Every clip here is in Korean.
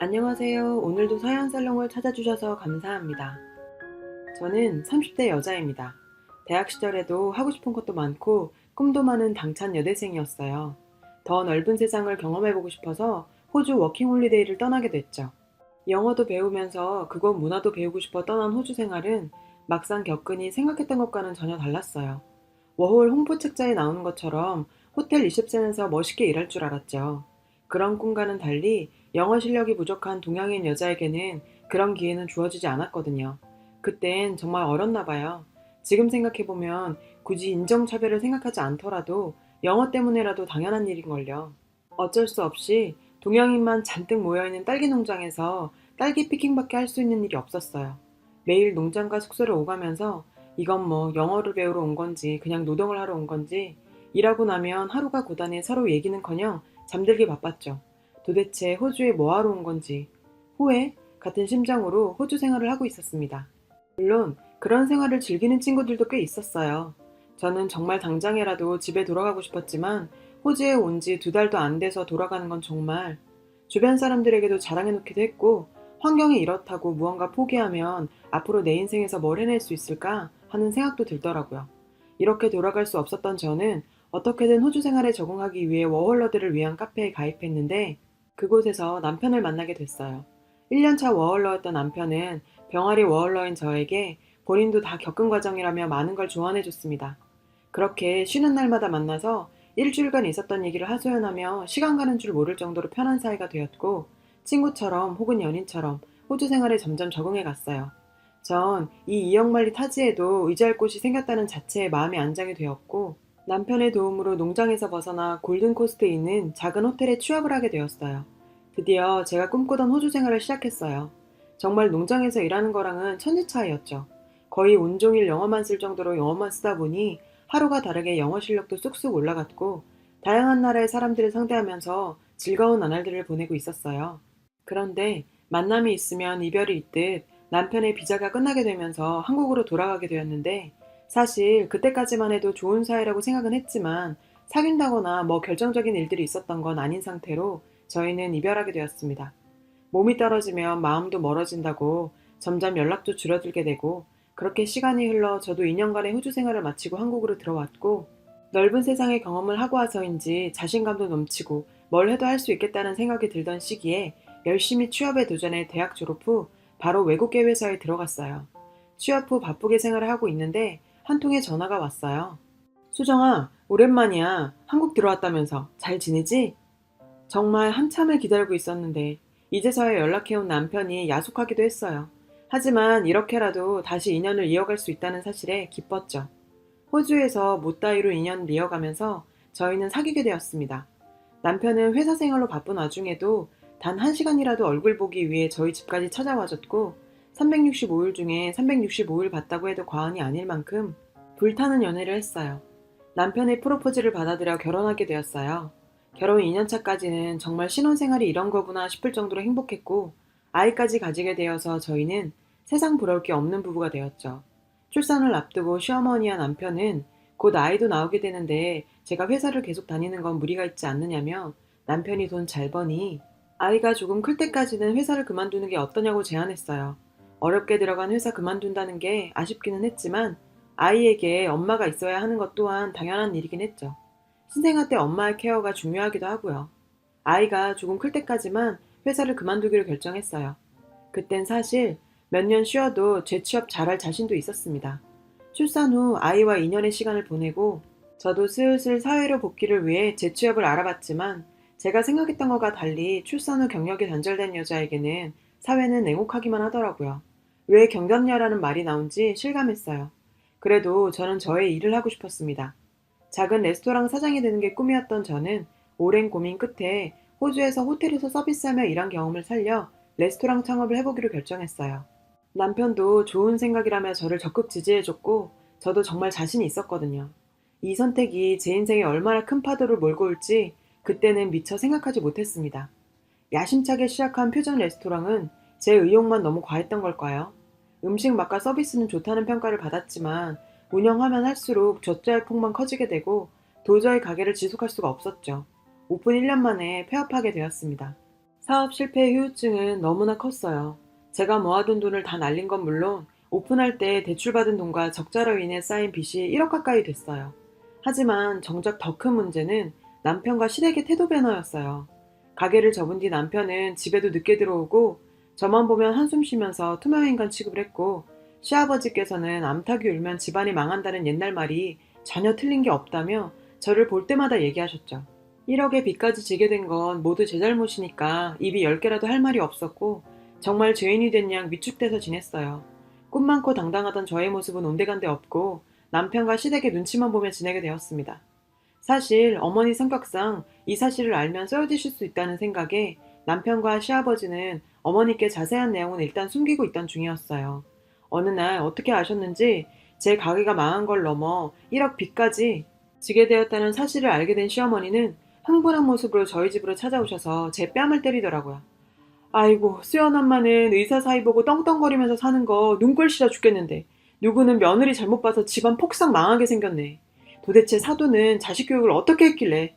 안녕하세요. 오늘도 서양살롱을 찾아주셔서 감사합니다. 저는 30대 여자입니다. 대학 시절에도 하고 싶은 것도 많고 꿈도 많은 당찬 여대생이었어요. 더 넓은 세상을 경험해보고 싶어서 호주 워킹홀리데이를 떠나게 됐죠. 영어도 배우면서 그곳 문화도 배우고 싶어 떠난 호주 생활은 막상 겪으니 생각했던 것과는 전혀 달랐어요. 워홀 홍보 책자에 나오는 것처럼 호텔 리셉션에서 멋있게 일할 줄 알았죠. 그런 꿈과는 달리 영어 실력이 부족한 동양인 여자에게는 그런 기회는 주어지지 않았거든요. 그땐 정말 어렸나 봐요. 지금 생각해보면 굳이 인종차별을 생각하지 않더라도 영어 때문에라도 당연한 일인걸요. 어쩔 수 없이 동양인만 잔뜩 모여있는 딸기 농장에서 딸기 피킹밖에 할 수 있는 일이 없었어요. 매일 농장과 숙소를 오가면서 이건 뭐 영어를 배우러 온 건지 그냥 노동을 하러 온 건지 일하고 나면 하루가 고단해 서로 얘기는커녕 잠들기 바빴죠. 도대체 호주에 뭐하러 온 건지 후회 같은 심정으로 호주 생활을 하고 있었습니다. 물론 그런 생활을 즐기는 친구들도 꽤 있었어요. 저는 정말 당장이라도 집에 돌아가고 싶었지만 호주에 온 지 2달도 안 돼서 돌아가는 건 정말 주변 사람들에게도 자랑해놓기도 했고 환경이 이렇다고 무언가 포기하면 앞으로 내 인생에서 뭘 해낼 수 있을까 하는 생각도 들더라고요. 이렇게 돌아갈 수 없었던 저는 어떻게든 호주 생활에 적응하기 위해 워홀러들을 위한 카페에 가입했는데 그곳에서 남편을 만나게 됐어요. 1년차 워홀러였던 남편은 병아리 워홀러인 저에게 본인도 다 겪은 과정이라며 많은 걸 조언해줬습니다. 그렇게 쉬는 날마다 만나서 일주일간 있었던 얘기를 하소연하며 시간 가는 줄 모를 정도로 편한 사이가 되었고 친구처럼 혹은 연인처럼 호주 생활에 점점 적응해 갔어요. 전 이 이역만리 타지에도 의지할 곳이 생겼다는 자체에 마음이 안정이 되었고 남편의 도움으로 농장에서 벗어나 골든코스트에 있는 작은 호텔에 취업을 하게 되었어요. 드디어 제가 꿈꾸던 호주 생활을 시작했어요. 정말 농장에서 일하는 거랑은 천지 차이였죠. 거의 온종일 영어만 쓸 정도로 영어만 쓰다 보니 하루가 다르게 영어 실력도 쑥쑥 올라갔고 다양한 나라의 사람들을 상대하면서 즐거운 나날들을 보내고 있었어요. 그런데 만남이 있으면 이별이 있듯 남편의 비자가 끝나게 되면서 한국으로 돌아가게 되었는데 사실 그때까지만 해도 좋은 사이라고 생각은 했지만 사귄다거나 뭐 결정적인 일들이 있었던 건 아닌 상태로 저희는 이별하게 되었습니다. 몸이 떨어지면 마음도 멀어진다고 점점 연락도 줄어들게 되고 그렇게 시간이 흘러 저도 2년간의 호주 생활을 마치고 한국으로 들어왔고 넓은 세상의 경험을 하고 와서인지 자신감도 넘치고 뭘 해도 할 수 있겠다는 생각이 들던 시기에 열심히 취업에 도전해 대학 졸업 후 바로 외국계 회사에 들어갔어요. 취업 후 바쁘게 생활을 하고 있는데 한 통의 전화가 왔어요. 수정아, 오랜만이야. 한국 들어왔다면서 잘 지내지? 정말 한참을 기다리고 있었는데 이제서야 연락해온 남편이 야속하기도 했어요. 하지만 이렇게라도 다시 인연을 이어갈 수 있다는 사실에 기뻤죠. 호주에서 못다이로 인연을 이어가면서 저희는 사귀게 되었습니다. 남편은 회사 생활로 바쁜 와중에도 단 1시간이라도 얼굴 보기 위해 저희 집까지 찾아와줬고 365일 중에 365일 봤다고 해도 과언이 아닐 만큼 불타는 연애를 했어요. 남편의 프로포즈를 받아들여 결혼하게 되었어요. 결혼 2년차까지는 정말 신혼생활이 이런 거구나 싶을 정도로 행복했고 아이까지 가지게 되어서 저희는 세상 부러울 게 없는 부부가 되었죠. 출산을 앞두고 시어머니와 남편은 곧 아이도 나오게 되는데 제가 회사를 계속 다니는 건 무리가 있지 않느냐며 남편이 돈 잘 버니 아이가 조금 클 때까지는 회사를 그만두는 게 어떠냐고 제안했어요. 어렵게 들어간 회사 그만둔다는 게 아쉽기는 했지만 아이에게 엄마가 있어야 하는 것 또한 당연한 일이긴 했죠. 신생아 때 엄마의 케어가 중요하기도 하고요. 아이가 조금 클 때까지만 회사를 그만두기로 결정했어요. 그땐 사실 몇 년 쉬어도 재취업 잘할 자신도 있었습니다. 출산 후 아이와 2년의 시간을 보내고 저도 슬슬 사회로 복귀를 위해 재취업을 알아봤지만 제가 생각했던 것과 달리 출산 후 경력이 단절된 여자에게는 사회는 냉혹하기만 하더라고요. 왜 경력녀라는 말이 나온지 실감했어요. 그래도 저는 저의 일을 하고 싶었습니다. 작은 레스토랑 사장이 되는 게 꿈이었던 저는 오랜 고민 끝에 호주에서 호텔에서 서비스하며 일한 경험을 살려 레스토랑 창업을 해보기로 결정했어요. 남편도 좋은 생각이라며 저를 적극 지지해줬고 저도 정말 자신이 있었거든요. 이 선택이 제 인생에 얼마나 큰 파도를 몰고 올지 그때는 미처 생각하지 못했습니다. 야심차게 시작한 퓨전 레스토랑은 제 의욕만 너무 과했던 걸까요? 음식 맛과 서비스는 좋다는 평가를 받았지만 운영하면 할수록 젖잘 폭만 커지게 되고 도저히 가게를 지속할 수가 없었죠. 오픈 1년 만에 폐업하게 되었습니다. 사업 실패의 후유증은 너무나 컸어요. 제가 모아둔 돈을 다 날린 건 물론 오픈할 때 대출받은 돈과 적자로 인해 쌓인 빚이 1억 가까이 됐어요. 하지만 정작 더 큰 문제는 남편과 시댁의 태도 변화였어요. 가게를 접은 뒤 남편은 집에도 늦게 들어오고 저만 보면 한숨 쉬면서 투명인간 취급을 했고, 시아버지께서는 암탉이 울면 집안이 망한다는 옛날 말이 전혀 틀린 게 없다며 저를 볼 때마다 얘기하셨죠. 1억의 빚까지 지게 된 건 모두 제 잘못이니까 입이 10개라도 할 말이 없었고, 정말 죄인이 된 양 위축돼서 지냈어요. 꿈 많고 당당하던 저의 모습은 온데간데 없고 남편과 시댁의 눈치만 보며 지내게 되었습니다. 사실 어머니 성격상 이 사실을 알면 쓰러지실 수 있다는 생각에 남편과 시아버지는 어머니께 자세한 내용은 일단 숨기고 있던 중이었어요. 어느 날 어떻게 아셨는지 제 가게가 망한 걸 넘어 1억 빚까지 지게 되었다는 사실을 알게 된 시어머니는 흥분한 모습으로 저희 집으로 찾아오셔서 제 뺨을 때리더라고요. 아이고, 수연 엄마는 의사 사이 보고 떵떵거리면서 사는 거 눈꼴 싫어 죽겠는데 누구는 며느리 잘못 봐서 집안 폭삭 망하게 생겼네. 도대체 사돈은 자식 교육을 어떻게 했길래.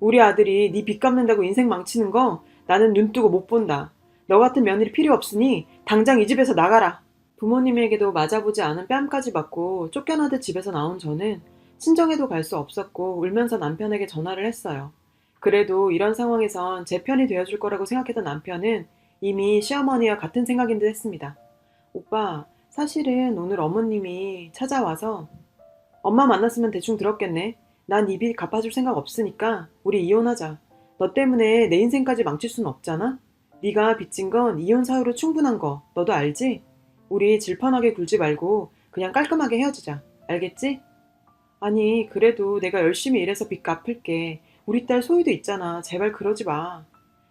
우리 아들이 네 빚 갚는다고 인생 망치는 거 나는 눈 뜨고 못 본다. 너 같은 며느리 필요 없으니 당장 이 집에서 나가라. 부모님에게도 맞아보지 않은 뺨까지 맞고 쫓겨나듯 집에서 나온 저는 친정에도 갈 수 없었고 울면서 남편에게 전화를 했어요. 그래도 이런 상황에선 제 편이 되어줄 거라고 생각했던 남편은 이미 시어머니와 같은 생각인 듯 했습니다. 오빠, 사실은 오늘 어머님이 찾아와서 엄마 만났으면 대충 들었겠네. 난 이 빚 갚아줄 생각 없으니까 우리 이혼하자. 너 때문에 내 인생까지 망칠 순 없잖아? 네가 빚진 건 이혼 사유로 충분한 거 너도 알지? 우리 질펀하게 굴지 말고 그냥 깔끔하게 헤어지자. 알겠지? 아니, 그래도 내가 열심히 일해서 빚 갚을게. 우리 딸 소희도 있잖아. 제발 그러지 마.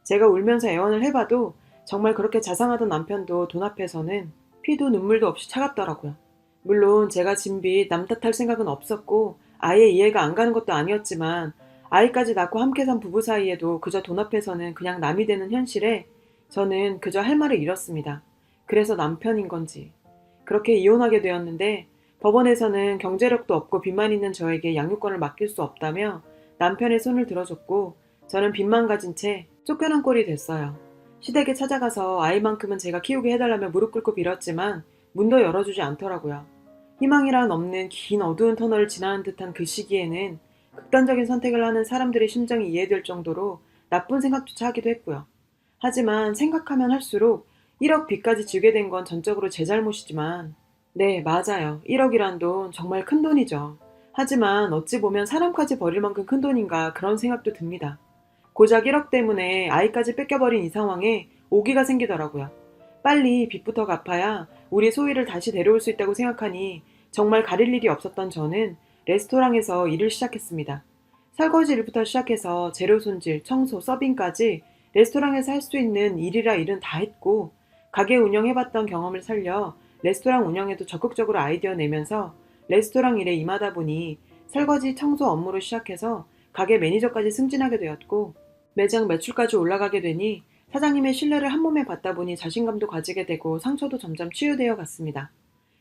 제가 울면서 애원을 해봐도 정말 그렇게 자상하던 남편도 돈 앞에서는 피도 눈물도 없이 차갑더라고요. 물론 제가 진 빚 남 탓할 생각은 없었고 아예 이해가 안 가는 것도 아니었지만, 아이까지 낳고 함께 산 부부 사이에도 그저 돈 앞에서는 그냥 남이 되는 현실에 저는 그저 할 말을 잃었습니다. 그래서 남편인 건지. 그렇게 이혼하게 되었는데 법원에서는 경제력도 없고 빚만 있는 저에게 양육권을 맡길 수 없다며 남편의 손을 들어줬고, 저는 빚만 가진 채 쫓겨난 꼴이 됐어요. 시댁에 찾아가서 아이만큼은 제가 키우게 해달라며 무릎 꿇고 빌었지만 문도 열어주지 않더라고요. 희망이란 없는 긴 어두운 터널을 지나는 듯한 그 시기에는 극단적인 선택을 하는 사람들의 심정이 이해될 정도로 나쁜 생각조차 하기도 했고요. 하지만 생각하면 할수록 1억 빚까지 지게 된 건 전적으로 제 잘못이지만, 네, 맞아요. 1억이란 돈 정말 큰 돈이죠. 하지만 어찌 보면 사람까지 버릴 만큼 큰 돈인가 그런 생각도 듭니다. 고작 1억 때문에 아이까지 뺏겨버린 이 상황에 오기가 생기더라고요. 빨리 빚부터 갚아야 우리 소희를 다시 데려올 수 있다고 생각하니 정말 가릴 일이 없었던 저는 레스토랑에서 일을 시작했습니다. 설거지 일부터 시작해서 재료 손질, 청소, 서빙까지 레스토랑에서 할 수 있는 일이라 일은 다 했고, 가게 운영해봤던 경험을 살려 레스토랑 운영에도 적극적으로 아이디어 내면서 레스토랑 일에 임하다 보니 설거지, 청소 업무로 시작해서 가게 매니저까지 승진하게 되었고, 매장 매출까지 올라가게 되니 사장님의 신뢰를 한 몸에 받다 보니 자신감도 가지게 되고 상처도 점점 치유되어 갔습니다.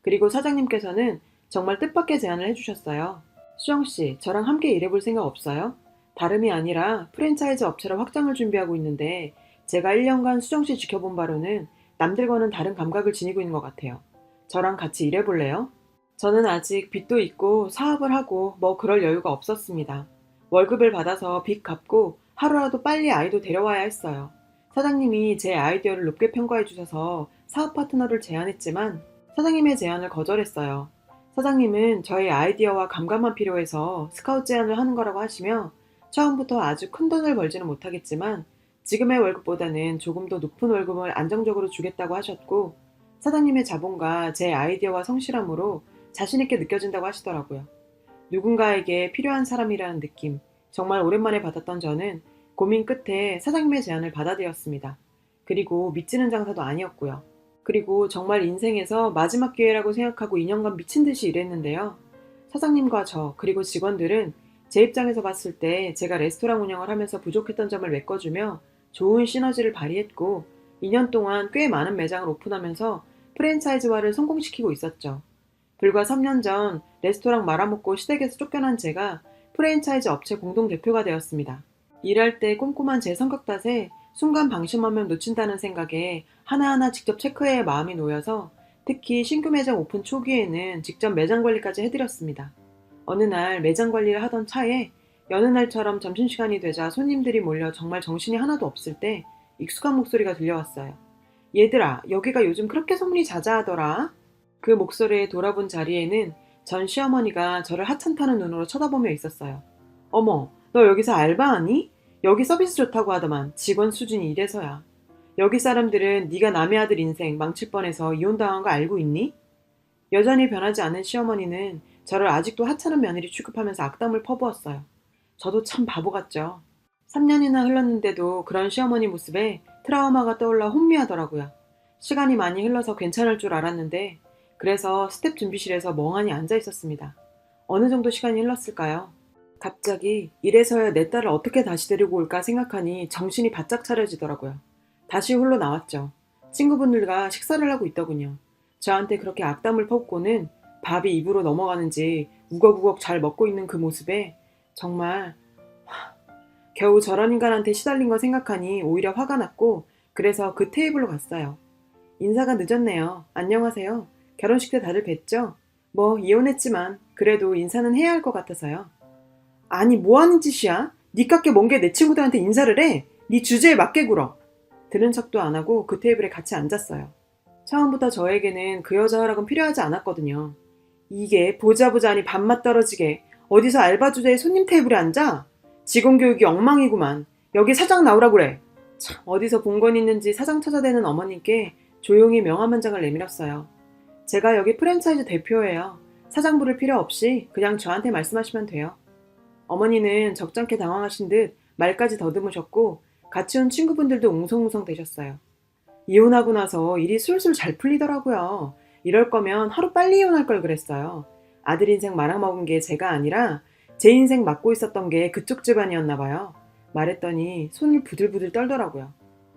그리고 사장님께서는 정말 뜻밖의 제안을 해주셨어요. 수정씨, 저랑 함께 일해볼 생각 없어요? 다름이 아니라 프랜차이즈 업체로 확장을 준비하고 있는데 제가 1년간 수정씨 지켜본 바로는 남들과는 다른 감각을 지니고 있는 것 같아요. 저랑 같이 일해볼래요? 저는 아직 빚도 있고 사업을 하고 뭐 그럴 여유가 없었습니다. 월급을 받아서 빚 갚고 하루라도 빨리 아이도 데려와야 했어요. 사장님이 제 아이디어를 높게 평가해 주셔서 사업 파트너를 제안했지만 사장님의 제안을 거절했어요. 사장님은 저의 아이디어와 감각만 필요해서 스카우트 제안을 하는 거라고 하시며 처음부터 아주 큰 돈을 벌지는 못하겠지만 지금의 월급보다는 조금 더 높은 월급을 안정적으로 주겠다고 하셨고, 사장님의 자본과 제 아이디어와 성실함으로 자신있게 느껴진다고 하시더라고요. 누군가에게 필요한 사람이라는 느낌, 정말 오랜만에 받았던 저는 고민 끝에 사장님의 제안을 받아들였습니다. 그리고 미치는 장사도 아니었고요. 그리고 정말 인생에서 마지막 기회라고 생각하고 2년간 미친 듯이 일했는데요. 사장님과 저, 그리고 직원들은 제 입장에서 봤을 때 제가 레스토랑 운영을 하면서 부족했던 점을 메꿔주며 좋은 시너지를 발휘했고, 2년 동안 꽤 많은 매장을 오픈하면서 프랜차이즈화를 성공시키고 있었죠. 불과 3년 전 레스토랑 말아먹고 시댁에서 쫓겨난 제가 프랜차이즈 업체 공동대표가 되었습니다. 일할 때 꼼꼼한 제 성격 탓에 순간 방심하면 놓친다는 생각에 하나하나 직접 체크해야 마음이 놓여서 특히 신규 매장 오픈 초기에는 직접 매장 관리까지 해드렸습니다. 어느 날 매장 관리를 하던 차에 여느 날처럼 점심시간이 되자 손님들이 몰려 정말 정신이 하나도 없을 때 익숙한 목소리가 들려왔어요. 얘들아, 여기가 요즘 그렇게 소문이 자자하더라. 그 목소리에 돌아본 자리에는 전 시어머니가 저를 하찮다는 눈으로 쳐다보며 있었어요. 어머, 너 여기서 알바하니? 여기 서비스 좋다고 하더만 직원 수준이 이래서야. 여기 사람들은 네가 남의 아들 인생 망칠 뻔해서 이혼당한 거 알고 있니? 여전히 변하지 않은 시어머니는 저를 아직도 하찮은 며느리 취급하면서 악담을 퍼부었어요. 저도 참 바보 같죠. 3년이나 흘렀는데도 그런 시어머니 모습에 트라우마가 떠올라 혼미하더라고요. 시간이 많이 흘러서 괜찮을 줄 알았는데 그래서 스텝 준비실에서 멍하니 앉아 있었습니다. 어느 정도 시간이 흘렀을까요? 갑자기 이래서야 내 딸을 어떻게 다시 데리고 올까 생각하니 정신이 바짝 차려지더라고요. 다시 홀로 나왔죠. 친구분들과 식사를 하고 있더군요. 저한테 그렇게 악담을 퍼붓고는 밥이 입으로 넘어가는지 우걱우걱 잘 먹고 있는 그 모습에 정말 겨우 저런 인간한테 시달린 거 생각하니 오히려 화가 났고 그래서 그 테이블로 갔어요. 인사가 늦었네요. 안녕하세요. 결혼식 때 다들 뵀죠? 뭐 이혼했지만 그래도 인사는 해야 할 것 같아서요. 아니 뭐 하는 짓이야? 니깎게 먼 게 내 친구들한테 인사를 해? 니 주제에 맞게 굴어. 들은 척도 안 하고 그 테이블에 같이 앉았어요. 처음부터 저에게는 그 여자 허락은 필요하지 않았거든요. 이게 보자 아니 밥맛 떨어지게 어디서 알바 주제에 손님 테이블에 앉아? 직원 교육이 엉망이구만. 여기 사장 나오라 그래. 참 어디서 본 건 있는지 사장 찾아대는 어머님께 조용히 명함 한 장을 내밀었어요. 제가 여기 프랜차이즈 대표예요. 사장 부를 필요 없이 그냥 저한테 말씀하시면 돼요. 어머니는 적잖게 당황하신 듯 말까지 더듬으셨고 같이 온 친구분들도 웅성웅성 되셨어요. 이혼하고 나서 일이 술술 잘 풀리더라고요. 이럴 거면 하루 빨리 이혼할 걸 그랬어요. 아들 인생 말아먹은 게 제가 아니라 제 인생 맡고 있었던 게 그쪽 집안이었나 봐요. 말했더니 손을 부들부들 떨더라고요.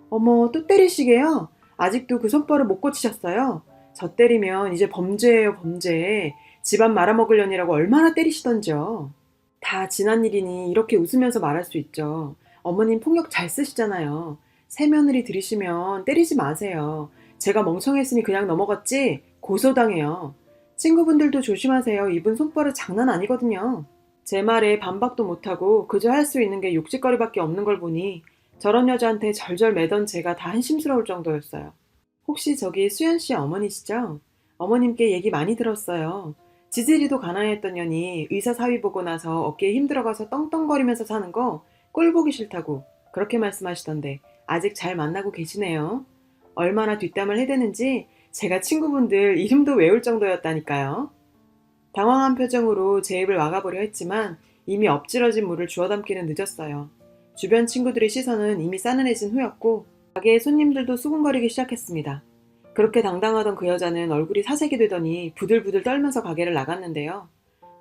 어머, 또 때리시게요? 아직도 그 손버릇 못 고치셨어요? 저 때리면 이제 범죄예요, 범죄. 집안 말아먹으려니라고 얼마나 때리시던지요. 다 지난 일이니 이렇게 웃으면서 말할 수 있죠. 어머님 폭력 잘 쓰시잖아요. 새며느리 들이시면 때리지 마세요. 제가 멍청했으니 그냥 넘어갔지 고소당해요. 친구분들도 조심하세요. 이분 손버릇 장난 아니거든요. 제 말에 반박도 못하고 그저 할 수 있는 게 욕짓거리밖에 없는 걸 보니 저런 여자한테 절절 매던 제가 다 한심스러울 정도였어요. 혹시 저기 수연씨 어머니시죠? 어머님께 얘기 많이 들었어요. 지질이도 가난했던 년이 의사 사위 보고 나서 어깨에 힘들어가서 떵떵거리면서 사는 거 꼴 보기 싫다고 그렇게 말씀하시던데 아직 잘 만나고 계시네요. 얼마나 뒷담을 해대는지 제가 친구분들 이름도 외울 정도였다니까요. 당황한 표정으로 제 입을 막아보려 했지만 이미 엎질러진 물을 주워 담기는 늦었어요. 주변 친구들의 시선은 이미 싸늘해진 후였고 가게의 손님들도 수군거리기 시작했습니다. 그렇게 당당하던 그 여자는 얼굴이 사색이 되더니 부들부들 떨면서 가게를 나갔는데요.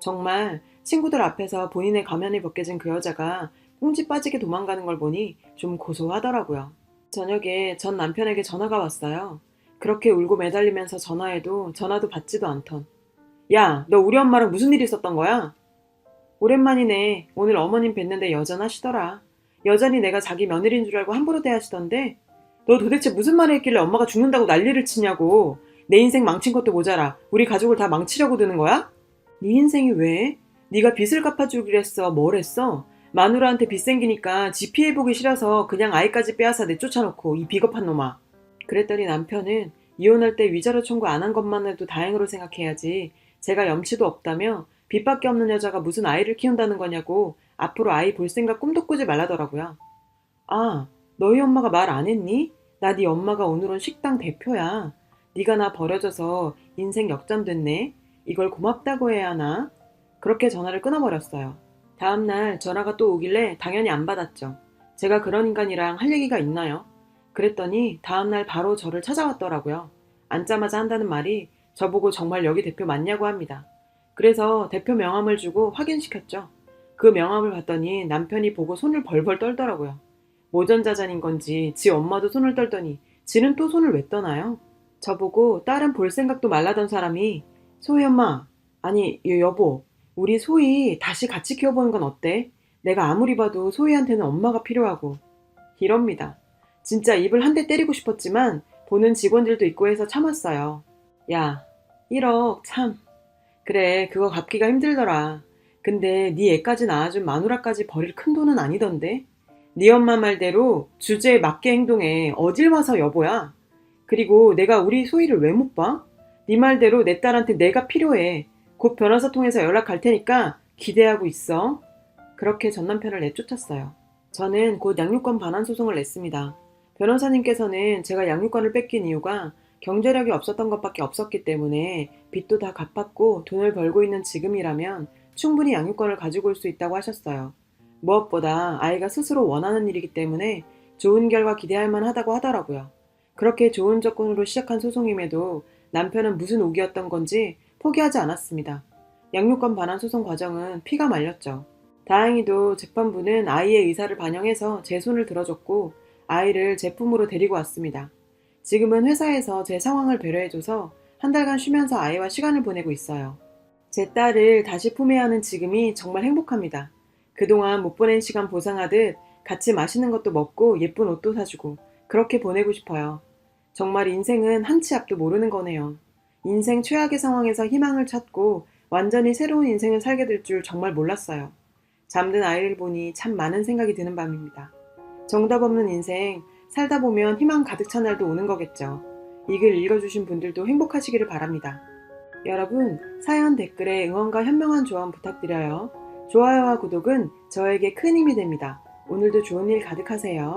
정말 친구들 앞에서 본인의 가면이 벗겨진 그 여자가 꽁지 빠지게 도망가는 걸 보니 좀 고소하더라고요. 저녁에 전 남편에게 전화가 왔어요. 그렇게 울고 매달리면서 전화해도 전화도 받지도 않던. 야, 너 우리 엄마랑 무슨 일 있었던 거야? 오랜만이네. 오늘 어머님 뵀는데 여전하시더라. 여전히 내가 자기 며느리인 줄 알고 함부로 대하시던데 너 도대체 무슨 말을 했길래 엄마가 죽는다고 난리를 치냐고. 내 인생 망친 것도 모자라 우리 가족을 다 망치려고 드는 거야? 네 인생이 왜? 네가 빚을 갚아주기로 했어. 뭘 했어? 마누라한테 빚 생기니까 지 피해보기 싫어서 그냥 아이까지 빼앗아 내쫓아놓고 이 비겁한 놈아. 그랬더니 남편은 이혼할 때 위자료 청구 안 한 것만 해도 다행으로 생각해야지 제가 염치도 없다며 빚밖에 없는 여자가 무슨 아이를 키운다는 거냐고 앞으로 아이 볼 생각 꿈도 꾸지 말라더라고요. 아, 너희 엄마가 말 안 했니? 나 네 엄마가 오늘 온 식당 대표야. 네가 나 버려줘서 인생 역전됐네. 이걸 고맙다고 해야 하나? 그렇게 전화를 끊어버렸어요. 다음날 전화가 또 오길래 당연히 안 받았죠. 제가 그런 인간이랑 할 얘기가 있나요? 그랬더니 다음날 바로 저를 찾아왔더라고요. 앉자마자 한다는 말이 저보고 정말 여기 대표 맞냐고 합니다. 그래서 대표 명함을 주고 확인시켰죠. 그 명함을 봤더니 남편이 보고 손을 벌벌 떨더라고요. 모전자잔인 건지 지 엄마도 손을 떨더니 지는 또 손을 왜 떠나요? 저보고 딸은 볼 생각도 말라던 사람이 소희 엄마, 아니 여보, 우리 소희 다시 같이 키워보는 건 어때? 내가 아무리 봐도 소희한테는 엄마가 필요하고. 이럽니다. 진짜 입을 한 대 때리고 싶었지만 보는 직원들도 있고 해서 참았어요. 야, 1억 참. 그래, 그거 갚기가 힘들더라. 근데 네 애까지 낳아준 마누라까지 버릴 큰 돈은 아니던데? 네 엄마 말대로 주제에 맞게 행동해. 어딜 봐서 여보야. 그리고 내가 우리 소희를 왜 못 봐? 네 말대로 내 딸한테 내가 필요해. 곧 변호사 통해서 연락 갈 테니까 기대하고 있어. 그렇게 전 남편을 내쫓았어요. 저는 곧 양육권 반환 소송을 냈습니다. 변호사님께서는 제가 양육권을 뺏긴 이유가 경제력이 없었던 것밖에 없었기 때문에 빚도 다 갚았고 돈을 벌고 있는 지금이라면 충분히 양육권을 가지고 올 수 있다고 하셨어요. 무엇보다 아이가 스스로 원하는 일이기 때문에 좋은 결과 기대할 만하다고 하더라고요. 그렇게 좋은 조건으로 시작한 소송임에도 남편은 무슨 오기였던 건지 포기하지 않았습니다. 양육권 반환 소송 과정은 피가 말렸죠. 다행히도 재판부는 아이의 의사를 반영해서 제 손을 들어줬고 아이를 제 품으로 데리고 왔습니다. 지금은 회사에서 제 상황을 배려해줘서 한 달간 쉬면서 아이와 시간을 보내고 있어요. 제 딸을 다시 품에 안은 지금이 정말 행복합니다. 그동안 못 보낸 시간 보상하듯 같이 맛있는 것도 먹고 예쁜 옷도 사주고 그렇게 보내고 싶어요. 정말 인생은 한 치 앞도 모르는 거네요. 인생 최악의 상황에서 희망을 찾고 완전히 새로운 인생을 살게 될 줄 정말 몰랐어요. 잠든 아이를 보니 참 많은 생각이 드는 밤입니다. 정답 없는 인생, 살다 보면 희망 가득 찬 날도 오는 거겠죠. 이 글 읽어주신 분들도 행복하시기를 바랍니다. 여러분, 사연 댓글에 응원과 현명한 조언 부탁드려요. 좋아요와 구독은 저에게 큰 힘이 됩니다. 오늘도 좋은 일 가득하세요.